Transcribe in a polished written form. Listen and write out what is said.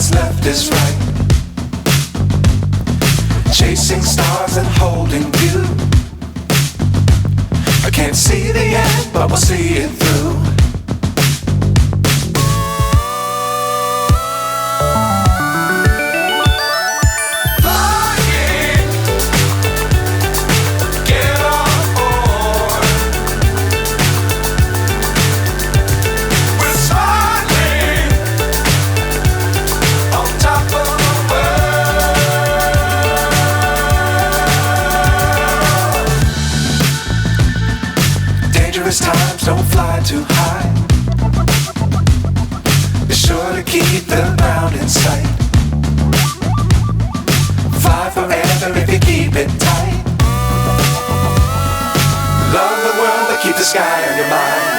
what's left is right. Chasing stars and holding you. I can't see the end, but we'll see it through. Times don't fly too high. Be sure to keep the ground in sight. Fly forever if you keep it tight. Love the world, but keep the sky on your mind.